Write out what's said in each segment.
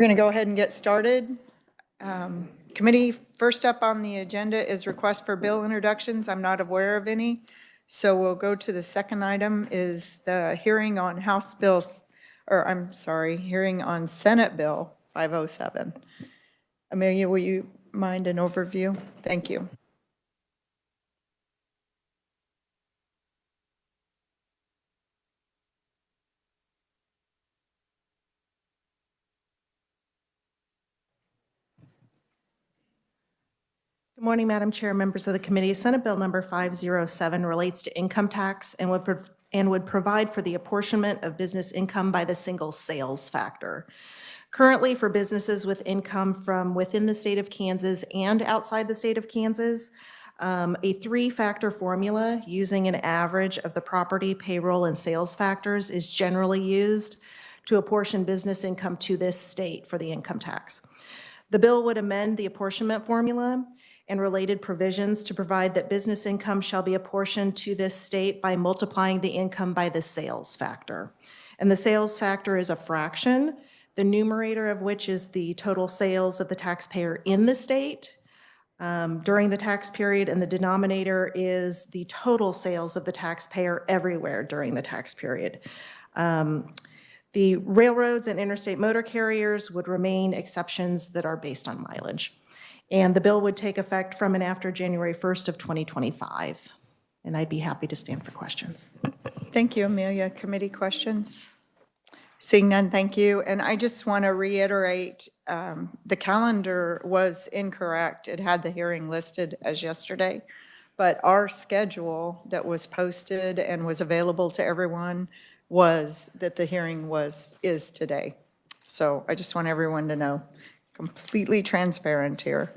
We're going to go ahead and get started. Committee, first up on the agenda is request for bill introductions. I'm not aware of any. So we'll go to the second item is the hearing on House Bills, or I'm sorry, hearing on Senate Bill 507. Amelia, will you mind an overview? Thank you. Good morning, Madam Chair, members of the committee. Senate Bill number 507 relates to income tax and would provide for the apportionment of business income by the single sales factor. Currently, for businesses with income from within the state of Kansas and outside the state of Kansas, a three-factor formula using an average of the property, payroll, and sales factors is generally used to apportion business income to this state for the income tax. The bill would amend the apportionment formula and related provisions to provide that business income shall be apportioned to this state by multiplying the income by the sales factor. And the sales factor is a fraction, the numerator of which is the total sales of the taxpayer in the state during the tax period, and the denominator is the total sales of the taxpayer everywhere during the tax period. The railroads and interstate motor carriers would remain exceptions that are based on mileage. And the bill would take effect from and after January 1st of 2025. And I'd be happy to stand for questions. Thank you, Amelia. Committee questions? Seeing none, thank you. And I just want to reiterate, the calendar was incorrect. It had the hearing listed as yesterday, but our schedule that was posted and was available to everyone was that the hearing is today. So I just want everyone to know, completely transparent here.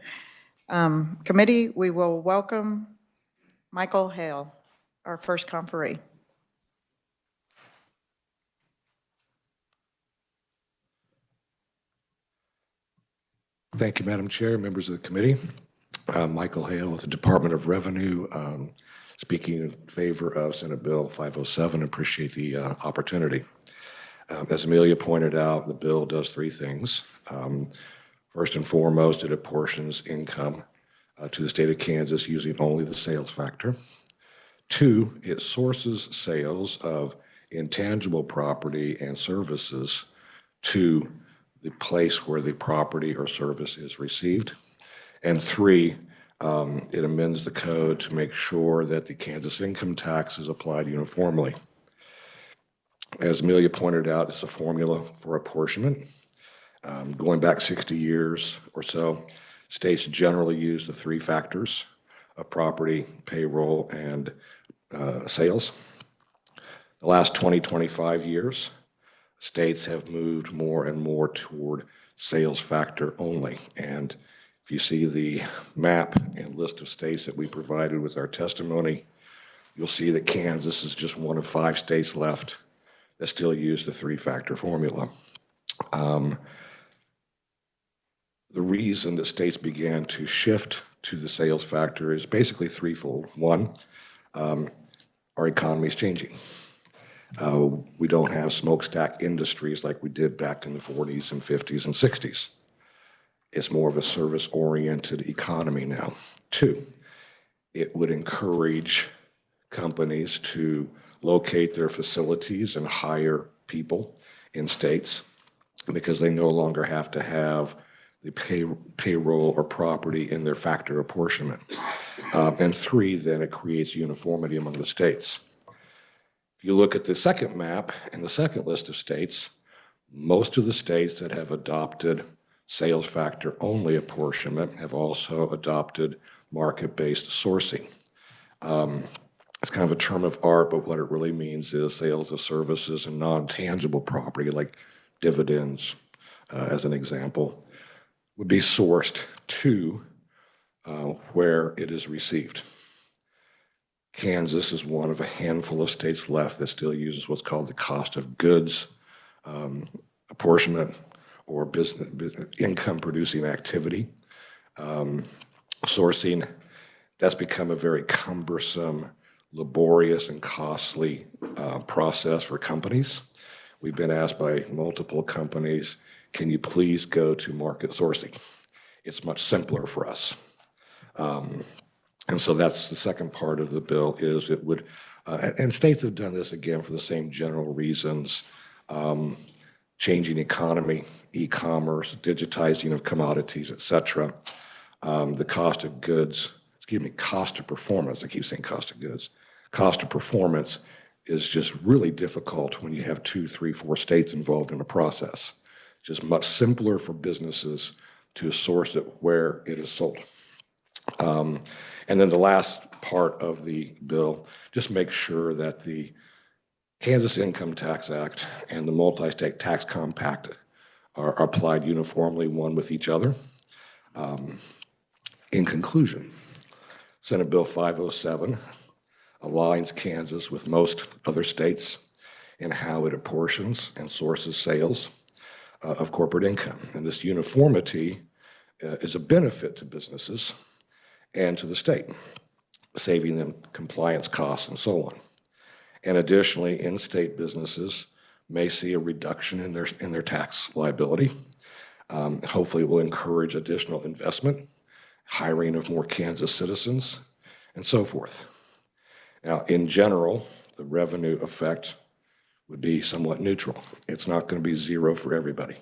Committee, we will welcome Michael Hale, our first conferee. Thank you, Madam Chair, members of the committee. Michael Hale with the Department of Revenue, speaking in favor of Senate Bill 507. Appreciate the opportunity. As Amelia pointed out, the bill does three things. First and foremost, it apportions income to the state of Kansas using only the sales factor. Two, it sources sales of intangible property and services to the place where the property or service is received. And three, it amends the code to make sure that the Kansas income tax is applied uniformly. As Amelia pointed out, it's a formula for apportionment. Going back 60 years or so, states generally use the three factors of property, payroll, and sales. The last 20, 25 years, states have moved more and more toward sales factor only. And if you see the map and list of states that we provided with our testimony, you'll see that Kansas is just one of 5 states left that still use the three-factor formula. The reason that states began to shift to the sales factor is basically threefold. One, our economy is changing. We don't have smokestack industries like we did back in the 40s and 50s and 60s. It's more of a service-oriented economy now. Two, it would encourage companies to locate their facilities and hire people in states because they no longer have to have the payroll or property in their factor apportionment. And three, then it creates uniformity among the states. If you look at the second map and the second list of states, most of the states that have adopted sales factor only apportionment have also adopted market-based sourcing. It's kind of a term of art, but what it really means is sales of services and non-tangible property like dividends, as an example, would be sourced to where it is received. Kansas is one of a handful of states left that still uses what's called the cost of goods apportionment or business income producing activity. Sourcing, that's become a very cumbersome, laborious, and costly process for companies. We've been asked by multiple companies, can you please go to market sourcing? It's much simpler for us. And so that's the second part of the bill is it would, and states have done this again for the same general reasons, changing economy, e-commerce, digitizing of commodities, et cetera. The cost of goods, cost of performance, I keep saying cost of goods. Cost of performance is just really difficult when you have 2, 3, 4 states involved in a process. Just much simpler for businesses to source it where it is sold. And then the last part of the bill, just make sure that the Kansas Income Tax Act and the Multi-State Tax Compact are applied uniformly, one with each other. In conclusion, Senate Bill 507 aligns Kansas with most other states in how it apportions and sources sales of corporate income. And this uniformity is a benefit to businesses and to the state, saving them compliance costs and so on. And additionally, in-state businesses may see a reduction in their tax liability. Hopefully, it will encourage additional investment, hiring of more Kansas citizens, and so forth. Now, in general, the revenue effect would be somewhat neutral. It's not going to be zero for everybody.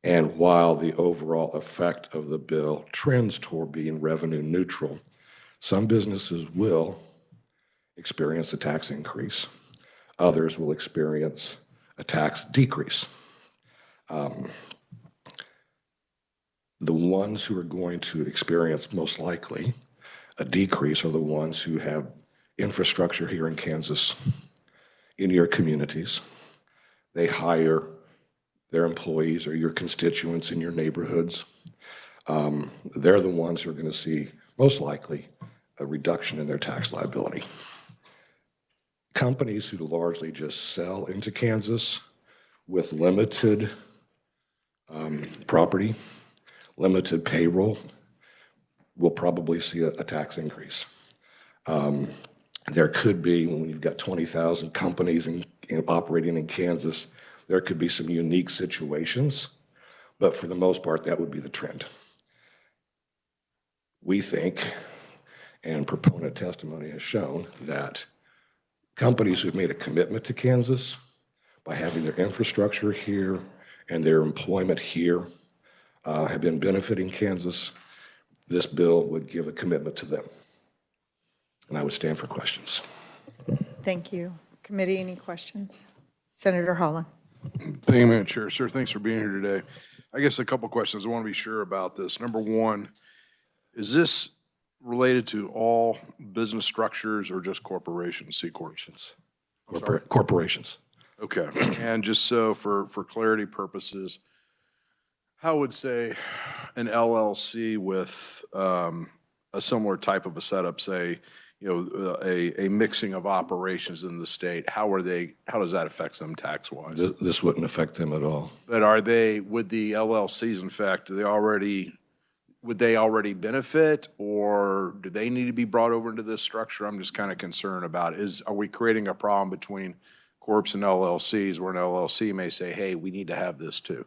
And while the overall effect of the bill trends toward being revenue neutral, some businesses will experience a tax increase. Others will experience a tax decrease. The ones who are going to experience most likely a decrease are the ones who have infrastructure here in Kansas, in your communities. They hire their employees or your constituents in your neighborhoods. They're the ones who are going to see, most likely, a reduction in their tax liability. Companies who largely just sell into Kansas with limited property, limited payroll, will probably see a tax increase. There could be, when you've got 20,000 companies operating in Kansas, there could be some unique situations, but for the most part, that would be the trend. We think, and proponent testimony has shown, that companies who've made a commitment to Kansas by having their infrastructure here and their employment here have been benefiting Kansas. This bill would give a commitment to them. And I would stand for questions. Thank you. Committee, any questions? Senator Holland. Thank you, Madam Chair. Sir, thanks for being here today. I guess a couple questions. I want to be sure about this. Number one, is this related to all business structures or just corporations, C corporations? Corporations. Okay. And just so for clarity purposes, how would, say, an LLC with a similar type of a setup, say, a mixing of operations in the state, how does that affect them tax-wise? This wouldn't affect them at all. But would the LLCs, in fact, would they already benefit, or do they need to be brought over into this structure? I'm just kind of concerned about, are we creating a problem between corps and LLCs where an LLC may say, hey, we need to have this too?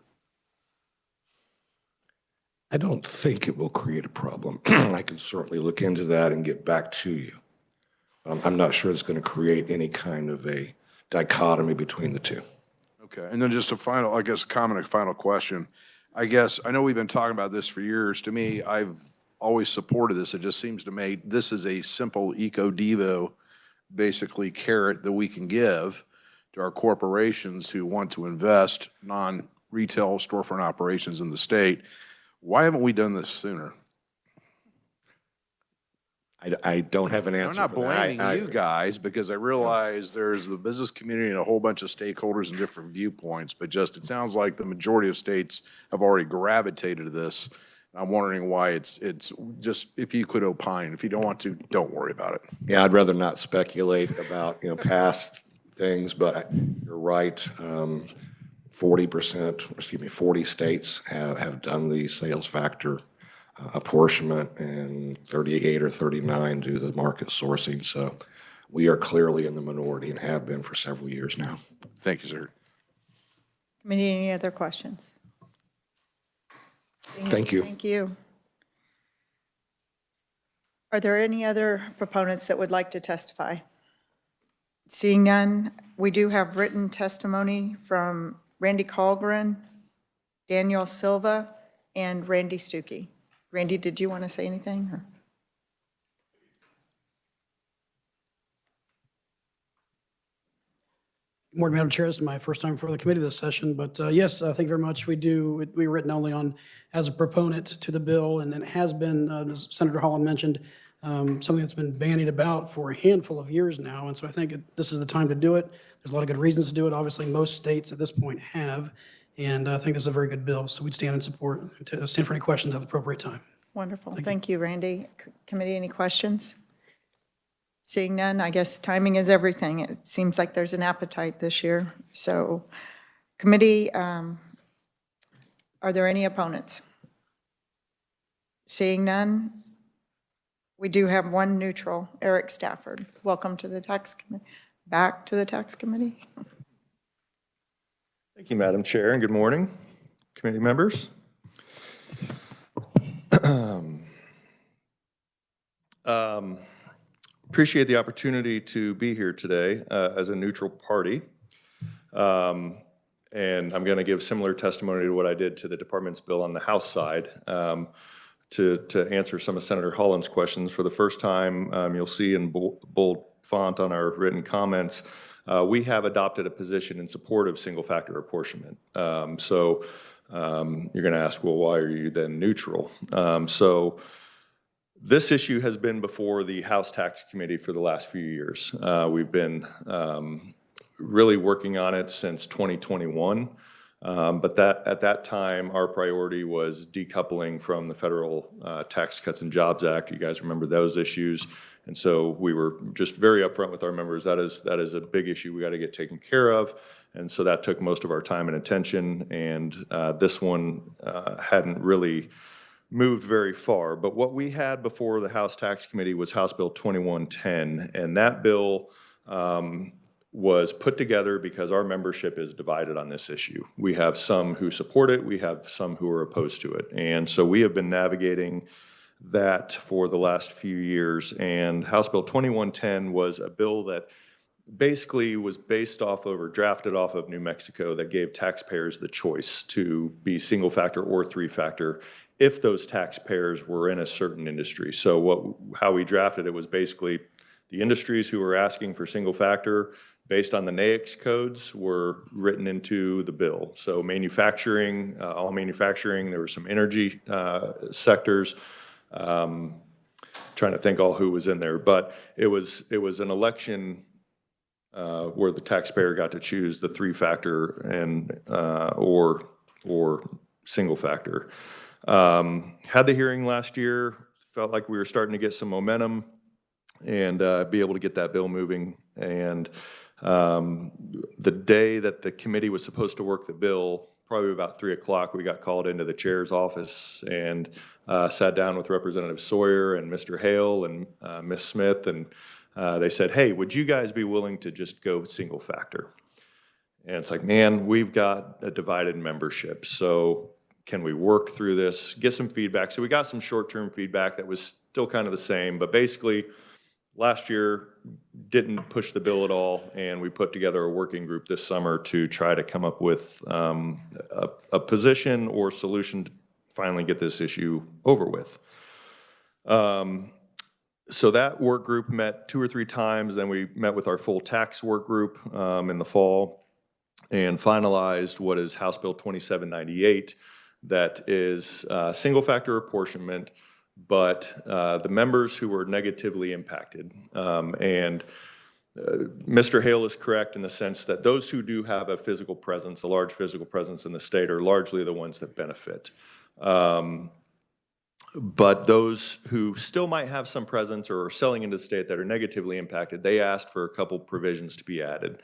I don't think it will create a problem. I can certainly look into that and get back to you. I'm not sure it's going to create any kind of a dichotomy between the two. Okay, and then just a final, I guess, comment, a final question. I know we've been talking about this for years. To me, I've always supported this. It just seems to me this is a simple eco-devo, basically, carrot that we can give to our corporations who want to invest non-retail storefront operations in the state. Why haven't we done this sooner? I don't have an answer. I'm not blaming you guys, because I realize there's the business community and a whole bunch of stakeholders and different viewpoints, but just it sounds like the majority of states have already gravitated to this. I'm wondering why it's just, if you could opine. If you don't want to, don't worry about it. Yeah, I'd rather not speculate about past things, but you're right. 40 states have done the sales factor apportionment, and 38 or 39 do the market sourcing. So we are clearly in the minority and have been for several years now. Thank you, sir. Committee, any other questions? Thank you. Thank you. Are there any other proponents that would like to testify? Seeing none, we do have written testimony from Randy Colgren, Daniel Silva, and Randy Stuckey. Randy, did you want to say anything? Or? Good morning, Madam Chair. This is my first time for the committee this session, but yes, thank you very much. We written only on as a proponent to the bill, and it has been, as Senator Holland mentioned, something that's been bandied about for a handful of years now, and so I think this is the time to do it. There's a lot of good reasons to do it. Obviously, most states at this point have, and I think this is a very good bill, so we'd stand in support, to stand for any questions at the appropriate time. Wonderful. Thank you, Randy. Committee, any questions? Seeing none, I guess timing is everything. It seems like there's an appetite this year. So, committee, are there any opponents? Seeing none, we do have one neutral, Eric Stafford. Welcome to the tax committee. Back to the tax committee. Thank you, Madam Chair, and good morning, committee members. Appreciate the opportunity to be here today as a neutral party. And I'm going to give similar testimony to what I did to the department's bill on the House side to answer some of Senator Holland's questions. For the first time, you'll see in bold font on our written comments, we have adopted a position in support of single-factor apportionment. So you're going to ask, well, why are you then neutral? This issue has been before the House Tax Committee for the last few years. We've been really working on it since 2021, but at that time, our priority was decoupling from the Federal Tax Cuts and Jobs Act. You guys remember those issues, and so we were just very upfront with our members. That is a big issue we got to get taken care of, and so that took most of our time and attention. And this one hadn't really moved very far. But what we had before the House Tax Committee was House Bill 2110, and that bill was put together because our membership is divided on this issue. We have some who support it, we have some who are opposed to it. And so we have been navigating that for the last few years. And House Bill 2110 was a bill that basically was based off of or drafted off of New Mexico that gave taxpayers the choice to be single factor or three factor if those taxpayers were in a certain industry. So how we drafted it was basically the industries who were asking for single factor based on the NAICS codes were written into the bill. So manufacturing, all manufacturing, there were some energy sectors, trying to think all who was in there, but it was an election where the taxpayer got to choose the three factor and or single factor. Had the hearing last year, felt like we were starting to get some momentum and be able to get that bill moving. And the day that the committee was supposed to work the bill, probably about 3 o'clock, we got called into the chair's office and sat down with Representative Sawyer and Mr. Hale and Ms. Smith, and they said, hey, would you guys be willing to just go single factor? And it's like, man, we've got a divided membership, so can we work through this, get some feedback? So we got some short-term feedback that was still kind of the same, but basically last year didn't push the bill at all, and we put together a working group this summer to try to come up with a position or solution to finally get this issue over with. So that work group met 2 or 3 times, then we met with our full tax work group in the fall and finalized what is House Bill 2798, that is single factor apportionment, but the members who were negatively impacted. Mr. Hale is correct in the sense that those who do have a physical presence, a large physical presence in the state, are largely the ones that benefit. But those who still might have some presence or are selling into the state that are negatively impacted, they asked for a couple provisions to be added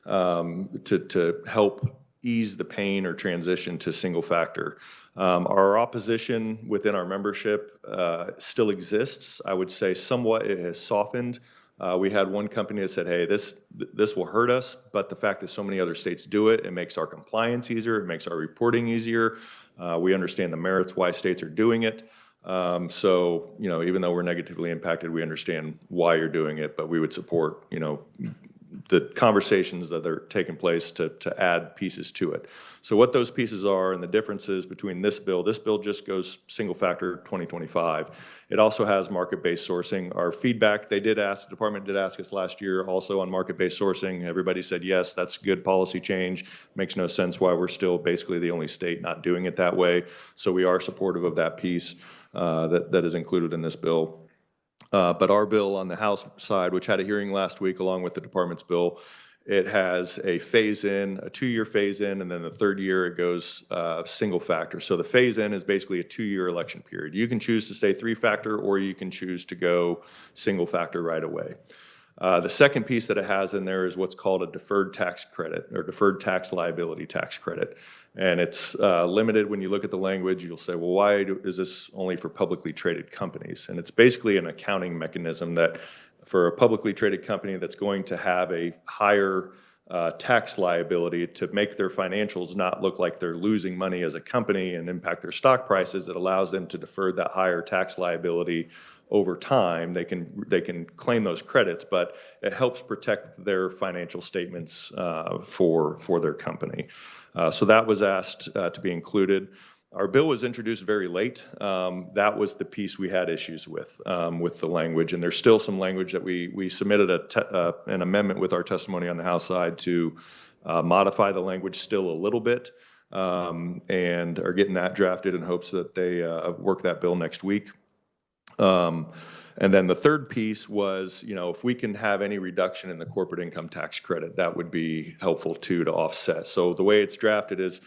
to help ease the pain or transition to single factor. Our opposition within our membership still exists. I would say somewhat it has softened, We had one company that said, hey, this will hurt us, but the fact that so many other states do it, it makes our compliance easier, it makes our reporting easier. We understand the merits why states are doing it. So, even though we're negatively impacted, we understand why you're doing it, but we would support, the conversations that are taking place to add pieces to it. So what those pieces are and the differences between this bill just goes single factor 2025. It also has market-based sourcing. Our feedback, the department did ask us last year also on market-based sourcing. Everybody said, yes, that's good policy change. Makes no sense why we're still basically the only state not doing it that way. So we are supportive of that piece that is included in this bill. But our bill on the House side, which had a hearing last week along with the department's bill, it has a phase-in, a 2-year phase-in, and then the third year it goes single factor. So the phase-in is basically a 2-year election period. You can choose to stay 3-factor, or you can choose to go single factor right away. The second piece that it has in there is what's called a deferred tax credit, or deferred tax liability tax credit. And it's limited. When you look at the language, you'll say, well, why is this only for publicly traded companies? And it's basically an accounting mechanism that for a publicly traded company that's going to have a higher tax liability to make their financials not look like they're losing money as a company and impact their stock prices, it allows them to defer that higher tax liability over time. They can claim those credits, but it helps protect their financial statements for their company. So that was asked to be included. Our bill was introduced very late. That was the piece we had issues with the language, and there's still some language that we submitted an amendment with our testimony on the House side to modify the language still a little bit, and are getting that drafted in hopes that they work that bill next week. And then the third piece was, if we can have any reduction in the corporate income tax credit, that would be helpful too to offset. So the way it's drafted is,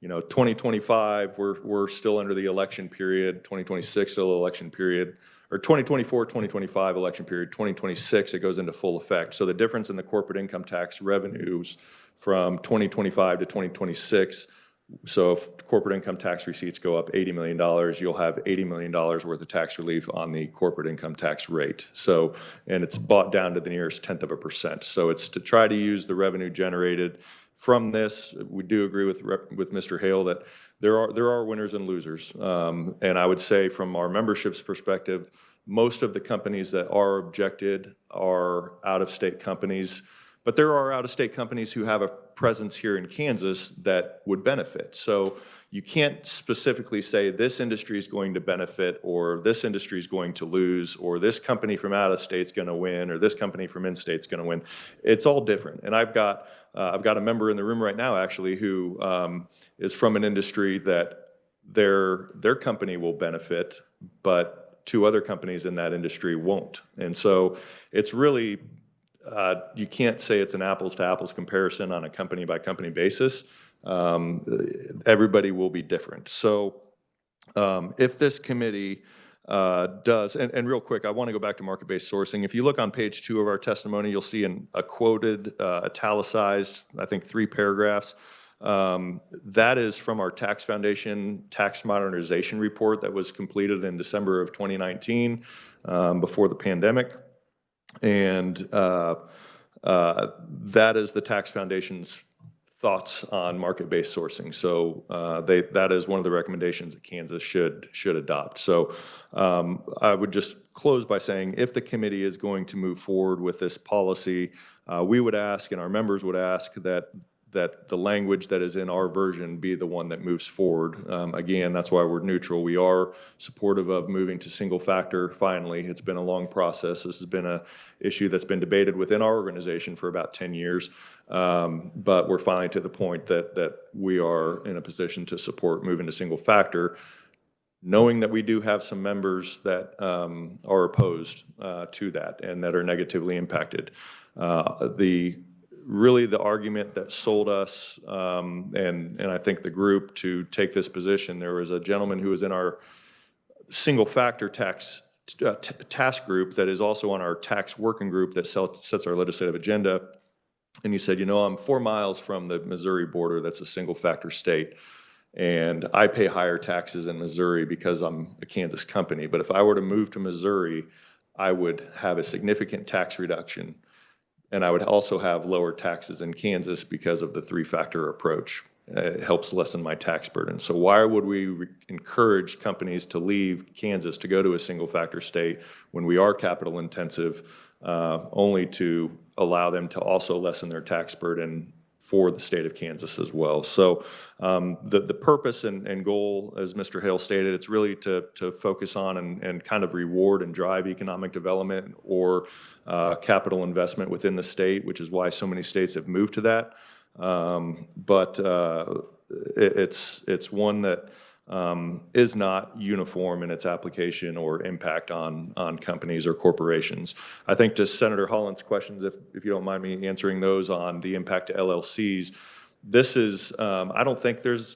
2025, we're still under the election period, 2026 still election period, or 2024, 2025 election period, 2026 it goes into full effect. So the difference in the corporate income tax revenues from 2025 to 2026, so if corporate income tax receipts go up $80 million, you'll have $80 million worth of tax relief on the corporate income tax rate. So, and it's brought down to the nearest 1/10%. So it's to try to use the revenue generated from this. We do agree with Mr. Hale that there are winners and losers. And I would say from our membership's perspective, most of the companies that are objected are out-of-state companies. But there are out-of-state companies who have a presence here in Kansas that would benefit. So you can't specifically say this industry is going to benefit, or this industry is going to lose, or this company from out of state is going to win, or this company from in-state is going to win. It's all different. And I've got a member in the room right now actually who is from an industry that their company will benefit, but 2 other companies in that industry won't. And so it's really you can't say it's an apples to apples comparison on a company by company basis. Everybody will be different. So if this committee does, and real quick, I want to go back to market-based sourcing. If you look on page 2 of our testimony, you'll see a quoted, italicized, I think 3 paragraphs. That is from our Tax Foundation Tax Modernization Report that was completed in December of 2019, before the pandemic. And that is the Tax Foundation's thoughts on market-based sourcing. So that is one of the recommendations that Kansas should adopt. So I would just close by saying, if the committee is going to move forward with this policy, we would ask, and our members would ask, that the language that is in our version be the one that moves forward. Again, that's why we're neutral. We are supportive of moving to single factor finally. It's been a long process. This has been an issue that's been debated within our organization for about 10 years. But we're finally to the point that we are in a position to support moving to single factor, knowing that we do have some members that are opposed to that and that are negatively impacted. Really the argument that sold us, and I think the group, to take this position, there was a gentleman who was in our single factor tax task group that is also on our tax working group that sets our legislative agenda. And he said, I'm 4 miles from the Missouri border that's a single factor state, and I pay higher taxes in Missouri because I'm a Kansas company. But if I were to move to Missouri, I would have a significant tax reduction. And I would also have lower taxes in Kansas because of the three-factor approach. It helps lessen my tax burden. So why would we encourage companies to leave Kansas to go to a single-factor state when we are capital intensive, only to allow them to also lessen their tax burden for the state of Kansas as well? So the purpose and goal, as Mr. Hale stated, it's really to focus on and kind of reward and drive economic development or capital investment within the state, which is why so many states have moved to that. But it's one that is not uniform in its application or impact on companies or corporations. I think to Senator Holland's questions, if you don't mind me answering those on the impact to LLCs, this is, I don't think there's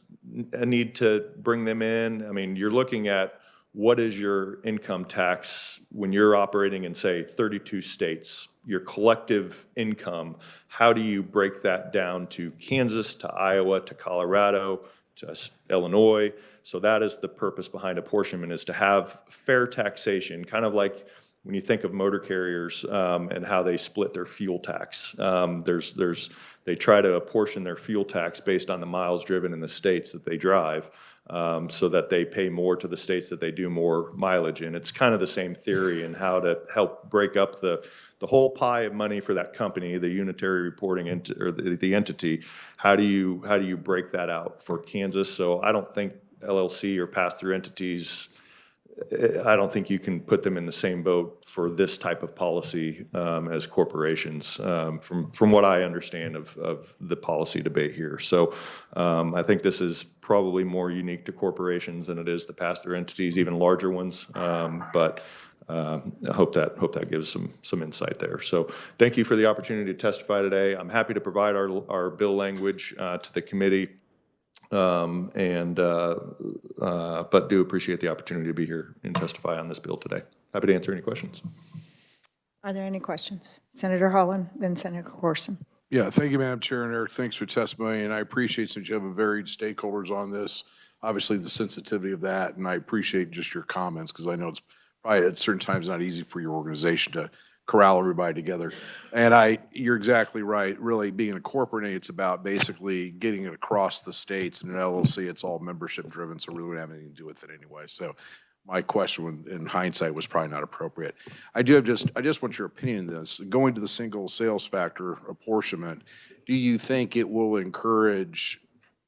a need to bring them in. I mean, you're looking at what is your income tax when you're operating in, say, 32 states, your collective income, how do you break that down to Kansas, to Iowa, to Colorado, to Illinois? So that is the purpose behind apportionment, is to have fair taxation, kind of like when you think of motor carriers and how they split their fuel tax. They try to apportion their fuel tax based on the miles driven in the states that they drive, so that they pay more to the states that they do more mileage in. It's kind of the same theory in how to help break up the whole pie of money for that company, the unitary reporting or the entity. How do you break that out for Kansas? So I don't think LLC or pass-through entities, I don't think you can put them in the same boat for this type of policy as corporations, from what I understand of the policy debate here. So I think this is probably more unique to corporations than it is the pass-through entities, even larger ones. But I hope that gives some insight there. So thank you for the opportunity to testify today. I'm happy to provide our bill language to the committee. But do appreciate the opportunity to be here and testify on this bill today. Happy to answer any questions. Are there any questions? Senator Holland, then Senator Corson. Yeah, thank you, Madam Chair, and Eric, thanks for testimony, and I appreciate, since you have a varied stakeholders on this, obviously the sensitivity of that, and I appreciate just your comments, because I know it's probably at certain times not easy for your organization to corral everybody together. And you're exactly right. Really, being a corporate, it's about basically getting it across the states. And an LLC, it's all membership driven, so really wouldn't have anything to do with it anyway. So my question in hindsight was probably not appropriate. I just want your opinion on this. Going to the single sales factor apportionment, do you think it will encourage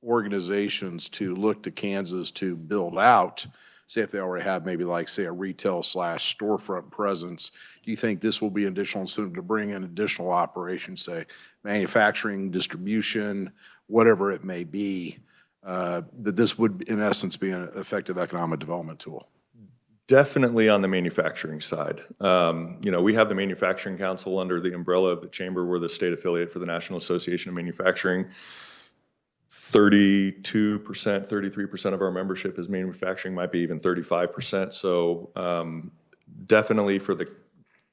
organizations to look to Kansas to build out, say if they already have maybe like, say, a retail / storefront presence? Do you think this will be additional incentive to bring in additional operations, say manufacturing, distribution, whatever it may be, that this would in essence be an effective economic development tool? Definitely on the manufacturing side. We have the Manufacturing Council under the umbrella of the Chamber. We're the state affiliate for the National Association of Manufacturing. 32%, 33% of our membership is manufacturing, might be even 35%. So definitely for the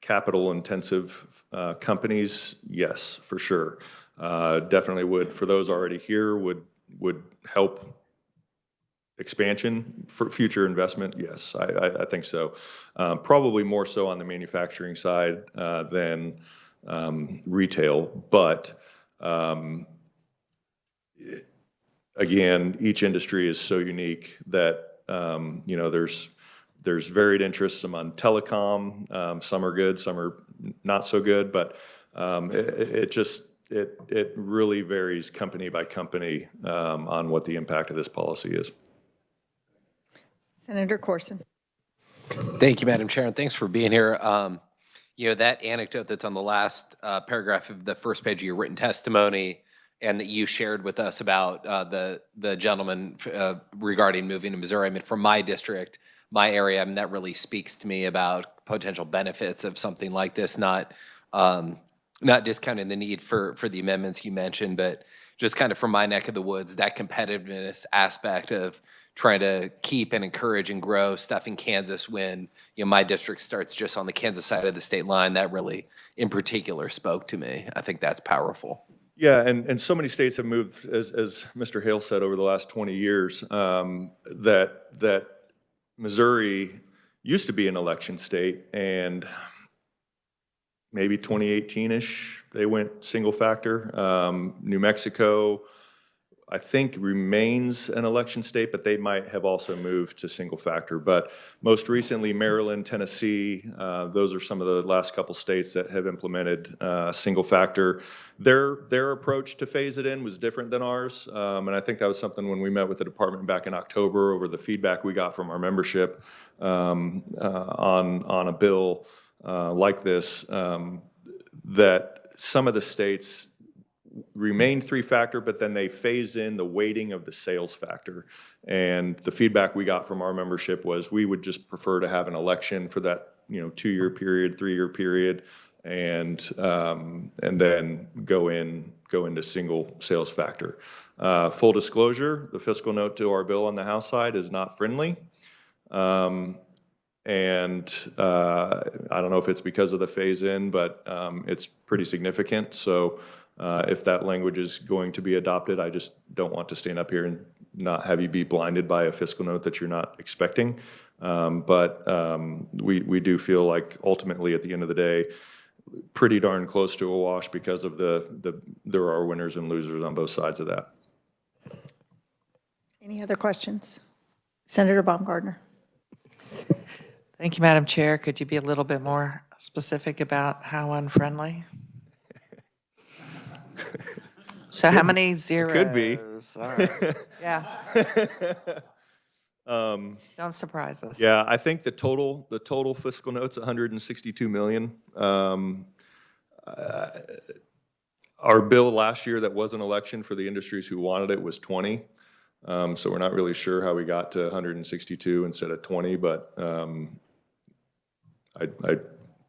capital intensive companies, yes, for sure. Definitely would, for those already here, would help expansion for future investment. Yes, I think so. Probably more so on the manufacturing side than retail, but again, each industry is so unique that there's varied interests among telecom. Some are good, some are not so good, but it really varies company by company on what the impact of this policy is. Senator Corson. Thank you, Madam Chair, and thanks for being here. That anecdote that's on the last paragraph of the first page of your written testimony, and that you shared with us about the gentleman regarding moving to Missouri. I mean, from my district, my area, I mean, that really speaks to me about potential benefits of something like this, not discounting the need for the amendments you mentioned, but just kind of from my neck of the woods, that competitiveness aspect of trying to keep and encourage and grow stuff in Kansas when my district starts just on the Kansas side of the state line, that really in particular spoke to me. I think that's powerful. Yeah, and so many states have moved, as Mr. Hale said, over the last 20 years, that Missouri, used to be an election state, and maybe 2018-ish, they went single factor. New Mexico, I think, remains an election state, but they might have also moved to single factor. But most recently, Maryland, Tennessee, those are some of the last couple states that have implemented single factor. Their approach to phase it in was different than ours. And I think that was something when we met with the department back in October over the feedback we got from our membership on a bill like this, that some of the states remained 3-factor, but then they phase in the weighting of the sales factor. And the feedback we got from our membership was we would just prefer to have an election for that 2-year period, 3-year period, and then go into single sales factor. Full disclosure, the fiscal note to our bill on the House side is not friendly. And I don't know if it's because of the phase-in, but it's pretty significant. So if that language is going to be adopted, I just don't want to stand up here and not have you be blinded by a fiscal note that you're not expecting. But we do feel like ultimately at the end of the day, pretty darn close to a wash because of there are winners and losers on both sides of that. Any other questions? Senator Baumgardner. Thank you, Madam Chair. Could you be a little bit more specific about how unfriendly? So how many zeros? Could be. Yeah. Don't surprise us. Yeah, I think the total fiscal note's 162 million. Our bill last year that was an election for the industries who wanted it was 20. So we're not really sure how we got to 162 instead of 20, but I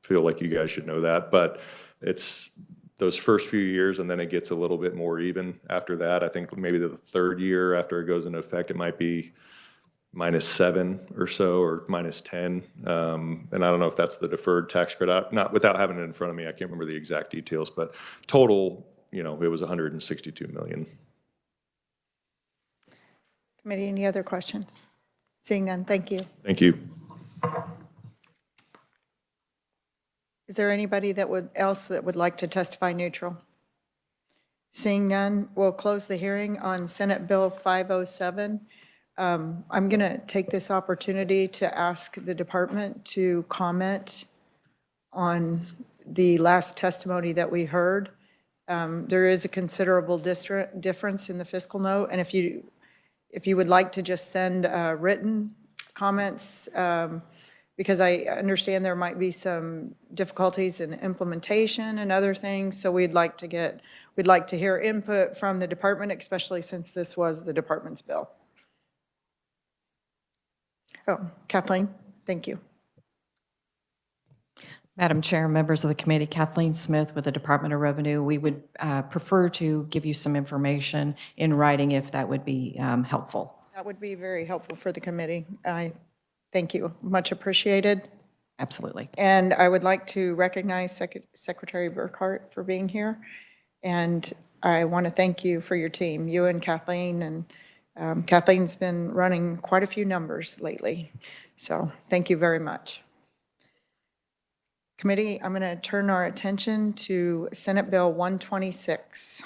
feel like you guys should know that. But it's those first few years, and then it gets a little bit more even after that. I think maybe the third year after it goes into effect, it might be -7 or so, or -10. And I don't know if that's the deferred tax credit. Not without having it in front of me, I can't remember the exact details, but total, it was 162 million. Committee, any other questions? Seeing none, thank you. Thank you. Is there anybody else that would like to testify neutral? Seeing none, we'll close the hearing on Senate Bill 507. I'm going to take this opportunity to ask the department to comment on the last testimony that we heard. There is a considerable difference in the fiscal note, and if you would like to just send written comments, because I understand there might be some difficulties in implementation and other things, so we'd like to hear input from the department, especially since this was the department's bill. Oh, Kathleen, thank you. Madam Chair, members of the committee, Kathleen Smith with the Department of Revenue. We would prefer to give you some information in writing if that would be helpful. That would be very helpful for the committee. Thank you, much appreciated. Absolutely. And I would like to recognize Secretary Burkhart for being here. And I want to thank you for your team, you and Kathleen. And Kathleen's been running quite a few numbers lately. So thank you very much. Committee, I'm going to turn our attention to Senate Bill 126.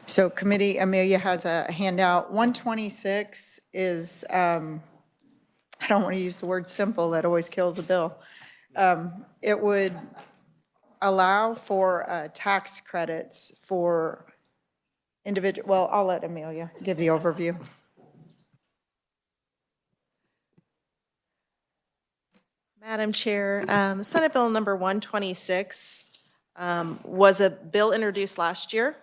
So committee, Amelia has a handout. 126 is, I don't want to use the word simple, that always kills a bill. allow for tax credits for individual, well, I'll let Amelia give the overview. Madam Chair, Senate Bill number 126 was a bill introduced last year.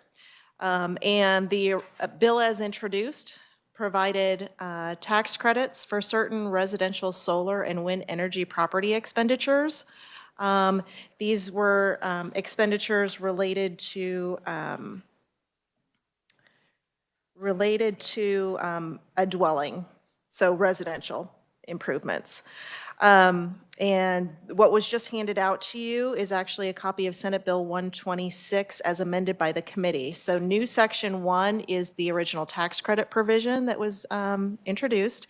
And the bill as introduced provided tax credits for certain residential solar and wind energy property expenditures. These were expenditures related to a dwelling, so residential improvements. And what was just handed out to you is actually a copy of Senate Bill 126 as amended by the committee. So new Section 1 is the original tax credit provision that was introduced.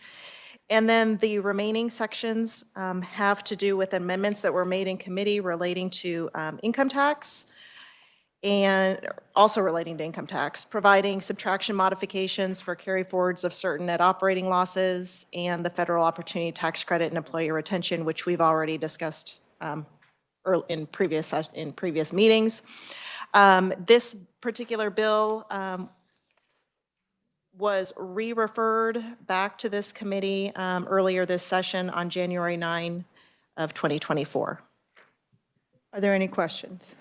And then the remaining sections have to do with amendments that were made in committee relating to income tax, and also relating to income tax, providing subtraction modifications for carry forwards of certain net operating losses, and the federal opportunity tax credit and employee retention, which we've already discussed in previous meetings. This particular bill was re-referred back to this committee earlier this session on January 9 of 2024. Are there any questions?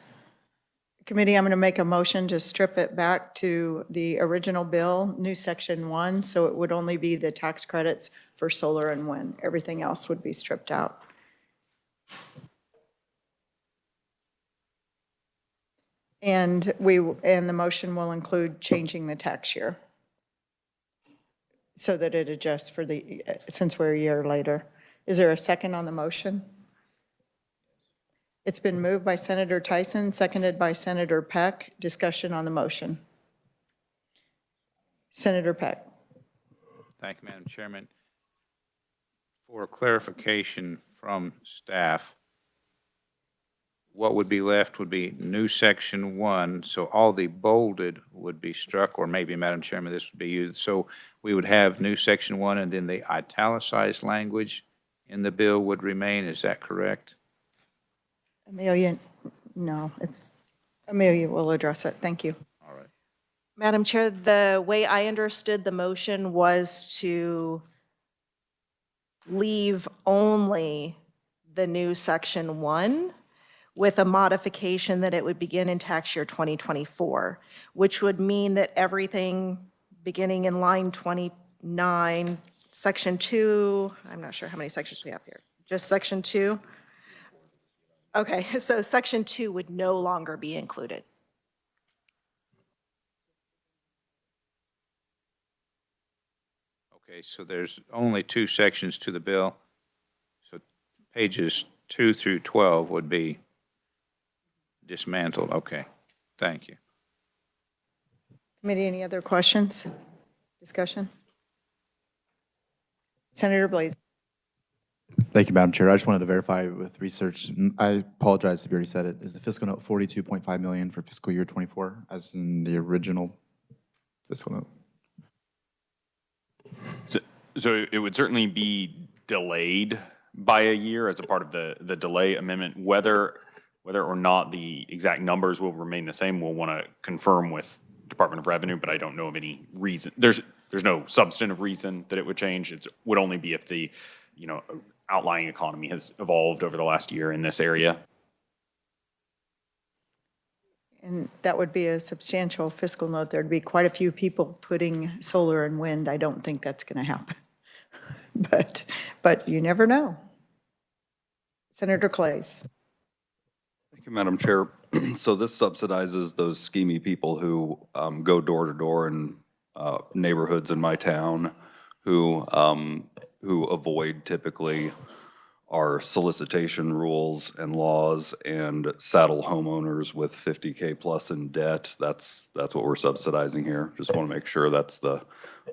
Committee, I'm going to make a motion to strip it back to the original bill, new Section 1, so it would only be the tax credits for solar and wind. Everything else would be stripped out. And the motion will include changing the tax year so that it adjusts for since we're a year later. Is there a second on the motion? It's been moved by Senator Tyson, seconded by Senator Peck. Discussion on the motion. Senator Peck. Thank you, Madam Chairman. For clarification from staff, what would be left would be new Section 1, so all the bolded would be struck, or maybe, Madam Chairman, this would be used. So we would have new Section 1, and then the italicized language in the bill would remain. Is that correct? Amelia, no, Amelia will address it. Thank you. All right. Madam Chair, the way I understood the motion was to leave only the new Section 1 with a modification that it would begin in tax year 2024, which would mean that everything beginning in line 29, Section 2, I'm not sure how many sections we have here, just Section 2? Okay, so Section 2 would no longer be included. Okay, so there's only 2 sections to the bill. So pages 2 through 12 would be dismantled. Okay, thank you. Committee, any other questions? Discussion? Senator Blaze. Thank you, Madam Chair. I just wanted to verify with research. I apologize if you already said it. Is the fiscal note 42.5 million for fiscal year 24 as in the original fiscal note? So it would certainly be delayed by a year as a part of the delay amendment. Whether or not the exact numbers will remain the same, we'll want to confirm with Department of Revenue, but I don't know of any reason. There's no substantive reason that it would change. It would only be if the outlying economy has evolved over the last year in this area. And that would be a substantial fiscal note. There'd be quite a few people putting solar and wind. I don't think that's going to happen. But you never know. Senator Clays. Thank you, Madam Chair. So this subsidizes those schemy people who go door to door in neighborhoods in my town who avoid typically our solicitation rules and laws and saddle homeowners with 50K plus in debt. That's what we're subsidizing here. Just want to make sure that's the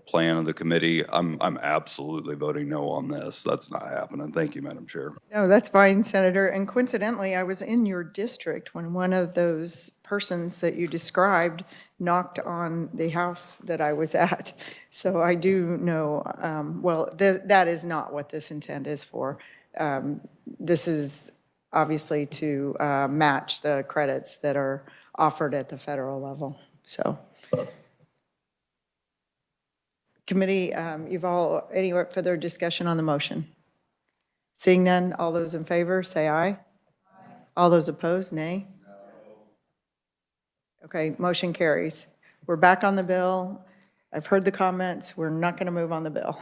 plan of the committee. I'm absolutely voting no on this. That's not happening. Thank you, Madam Chair. No, that's fine, Senator. And coincidentally, I was in your district when one of those persons that you described knocked on the house that I was at. So I do know, well, that is not what this intent is for. This is obviously to match the credits that are offered at the federal level. So, committee, you've all, any further discussion on the motion? Seeing none, all those in favor, say aye. All those opposed, nay. Okay, motion carries. We're back on the bill. I've heard the comments. We're not going to move on the bill.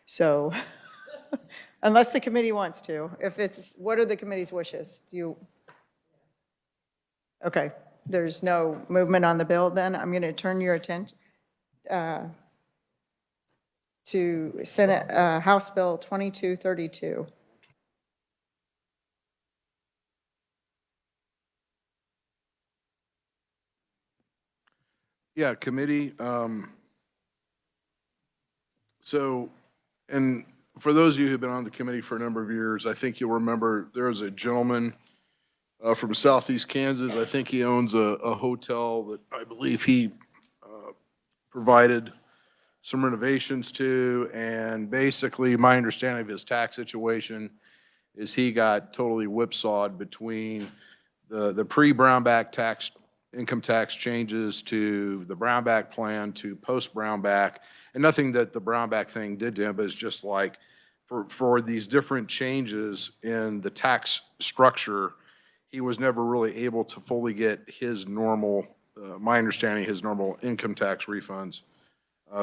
So, unless the committee wants to. If it's, what are the committee's wishes? Do you? Okay, there's no movement on the bill then. I'm going to turn your attention to Senate, House Bill 2232. Yeah, committee. So, and for those of you who've been on the committee for a number of years, I think you'll remember there was a gentleman from southeast Kansas. I think he owns a hotel that I believe he provided some renovations to. And basically, my understanding of his tax situation is he got totally whipsawed between the pre-Brownback tax, income tax changes to the Brownback plan to post-Brownback. And nothing that the Brownback thing did to him, but it's just like for these different changes in the tax structure, he was never really able to fully get his normal, my understanding, his normal income tax refunds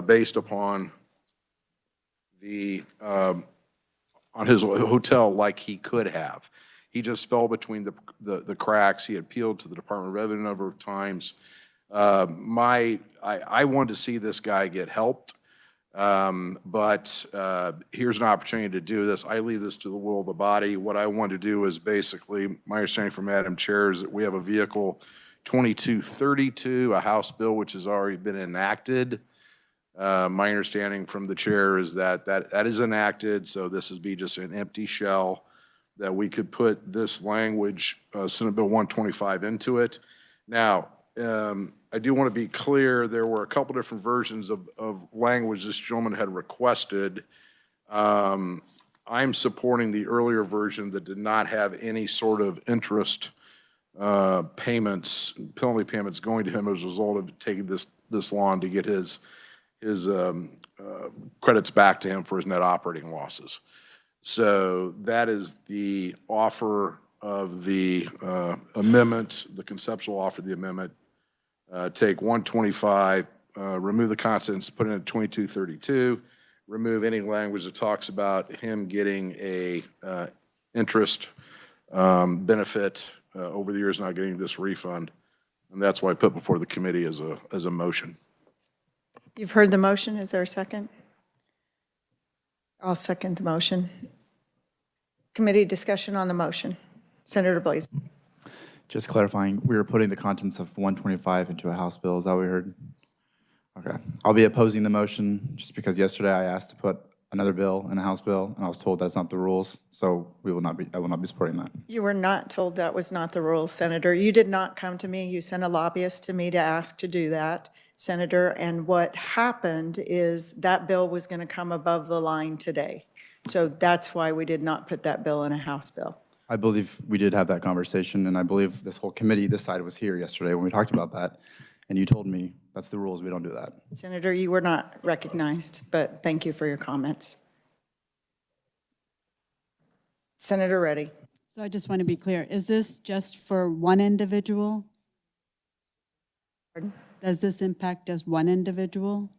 based upon the, on his hotel like he could have. He just fell between the cracks. He appealed to the Department of Revenue a number of times. I wanted to see this guy get helped, but here's an opportunity to do this. I leave this to the will of the body. What I want to do is basically, my understanding from Madam Chair is that we have a vehicle 2232, a House bill which has already been enacted. My understanding from the chair is that is enacted, so this would be just an empty shell that we could put this language, Senate Bill 125, into it. Now, I do want to be clear, there were a couple different versions of language this gentleman had requested. I'm supporting the earlier version that did not have any sort of interest payments, penalty payments going to him as a result of taking this long to get his credits back to him for his net operating losses. So that is the offer of the amendment, the conceptual offer of the amendment. Take 125, remove the consonants, put it in 2232, remove any language that talks about him getting a interest benefit over the years not getting this refund. And that's why I put before the committee as a motion. You've heard the motion. Is there a second? I'll second the motion. Committee discussion on the motion. Senator Blaze. Just clarifying, we were putting the contents of 125 into a House bill, is that what we heard? Okay. I'll be opposing the motion just because yesterday I asked to put another bill in a House bill, and I was told that's not the rules, so I will not be supporting that. You were not told that was not the rules, Senator. You did not come to me. You sent a lobbyist to me to ask to do that, Senator, and what happened is that bill was going to come above the line today. So that's why we did not put that bill in a House bill. I believe we did have that conversation, and I believe this whole committee, this side was here yesterday when we talked about that, and you told me that's the rules, we don't do that. Senator, you were not recognized, but thank you for your comments. Senator Reddy. So I just want to be clear, is this just for one individual? Pardon? Does this impact just one individual?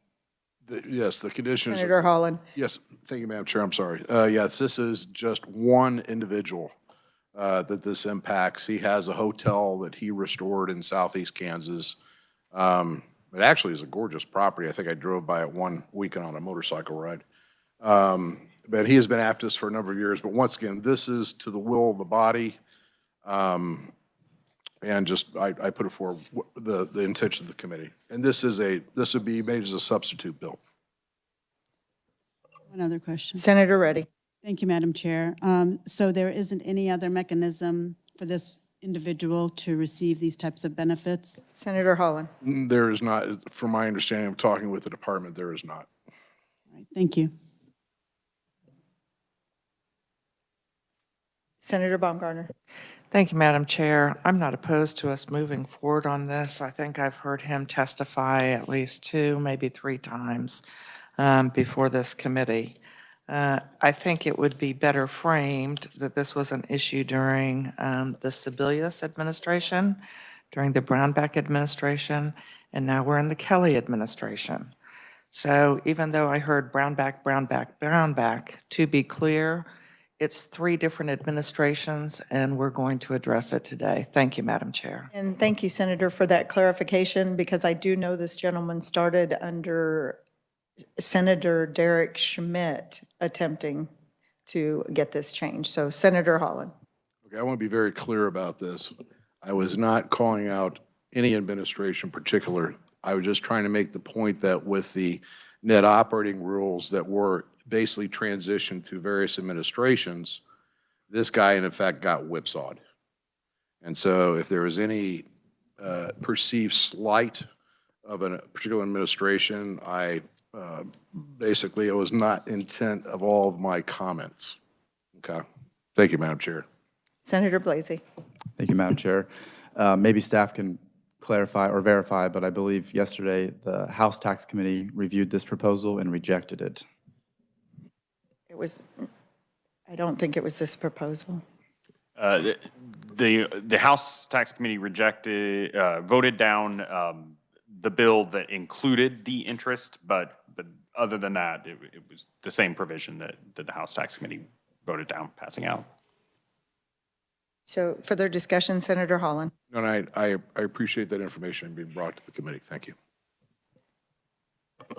Yes, the conditions. Senator Holland. Yes, thank you, Madam Chair, I'm sorry. Yes, this is just one individual that this impacts. He has a hotel that he restored in southeast Kansas. It actually is a gorgeous property. I think I drove by it one weekend on a motorcycle ride. But he has been after this for a number of years. But once again, this is to the will of the body. And just, I put it for the intention of the committee. And this would be made as a substitute bill. One other question. Senator Reddy. Thank you, Madam Chair. So there isn't any other mechanism for this individual to receive these types of benefits? Senator Holland. There is not, from my understanding of talking with the department, there is not. All right, thank you. Senator Baumgartner. Thank you, Madam Chair. I'm not opposed to us moving forward on this. I think I've heard him testify at least 2, maybe 3 times before this committee. I think it would be better framed that this was an issue during the Sebelius administration, during the Brownback administration, and now we're in the Kelly administration. So even though I heard Brownback, Brownback, Brownback, to be clear, it's 3 different administrations, and we're going to address it today. Thank you, Madam Chair. And thank you, Senator, for that clarification, because I do know this gentleman started under Senator Derek Schmidt attempting to get this changed. So Senator Holland. Okay, I want to be very clear about this. I was not calling out any administration in particular. I was just trying to make the point that with the net operating rules that were basically transitioned to various administrations, this guy in effect got whipsawed. And so if there was any perceived slight of a particular administration, basically it was not intent of all of my comments. Okay. Thank you, Madam Chair. Senator Blasey. Thank you, Madam Chair. Maybe staff can clarify or verify, but I believe yesterday the House Tax Committee reviewed this proposal and rejected it. It was, I don't think it was this proposal. The House Tax Committee voted down the bill that included the interest, but other than that, it was the same provision that the House Tax Committee voted down, passing out. So further discussion, Senator Holland. No, and I appreciate that information being brought to the committee. Thank you.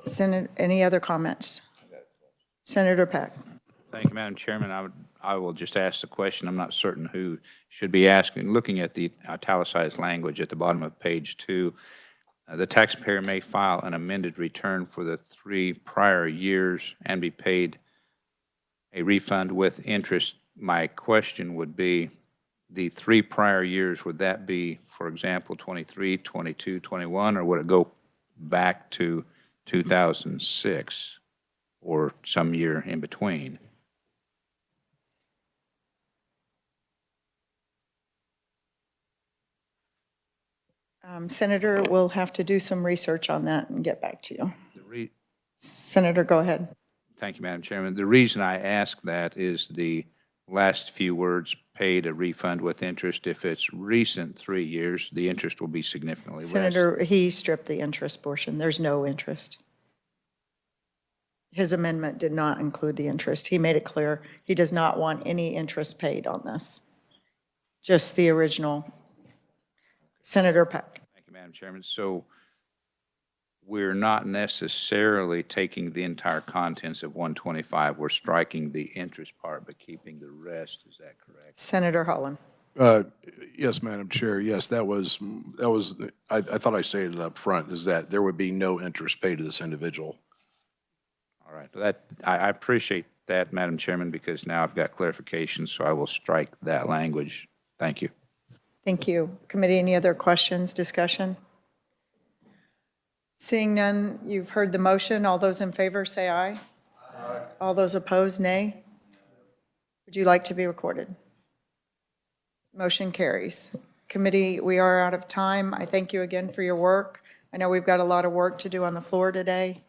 Senator, any other comments? Senator Peck. Thank you, Madam Chairman. I will just ask the question. I'm not certain who should be asking. Looking at the italicized language at the bottom of page 2, the taxpayer may file an amended return for the 3 prior years and be paid a refund with interest. My question would be, the 3 prior years, would that be, for example, 23, 22, 21, or would it go back to 2006 or some year in between? Senator, we'll have to do some research on that and get back to you. Senator, go ahead. Thank you, Madam Chairman. The reason I ask that is the last few words, paid a refund with interest. If it's recent 3 years, the interest will be significantly less. Senator, he stripped the interest portion. There's no interest. His amendment did not include the interest. He made it clear he does not want any interest paid on this. Just the original. Senator Peck. Thank you, Madam Chairman. So we're not necessarily taking the entire contents of 125. We're striking the interest part, but keeping the rest. Is that correct? Senator Holland. Yes, Madam Chair. Yes, that was I thought I stated it up front, is that there would be no interest paid to this individual. All right. I appreciate that, Madam Chairman, because now I've got clarification, so I will strike that language. Thank you. Thank you. Committee, any other questions, discussion? Seeing none, you've heard the motion. All those in favor say aye. Aye. All those opposed, nay. Would you like to be recorded? Motion carries. Committee, we are out of time. I thank you again for your work. I know we've got a lot of work to do on the floor today.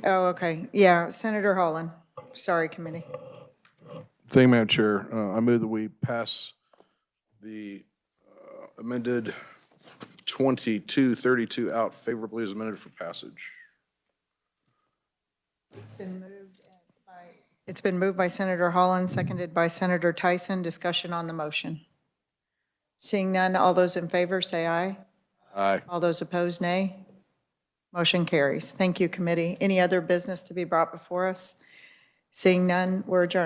Oh, okay. Yeah, Senator Holland. Sorry, committee. Thank you, Madam Chair. I move that we pass the amended 2232 out favorably as amended for passage. It's been moved by Senator Holland, seconded by Senator Tyson. Discussion on the motion. Seeing none, all those in favor say aye. Aye. All those opposed, nay. Motion carries. Thank you, committee. Any other business to be brought before us? Seeing none, we're adjourned.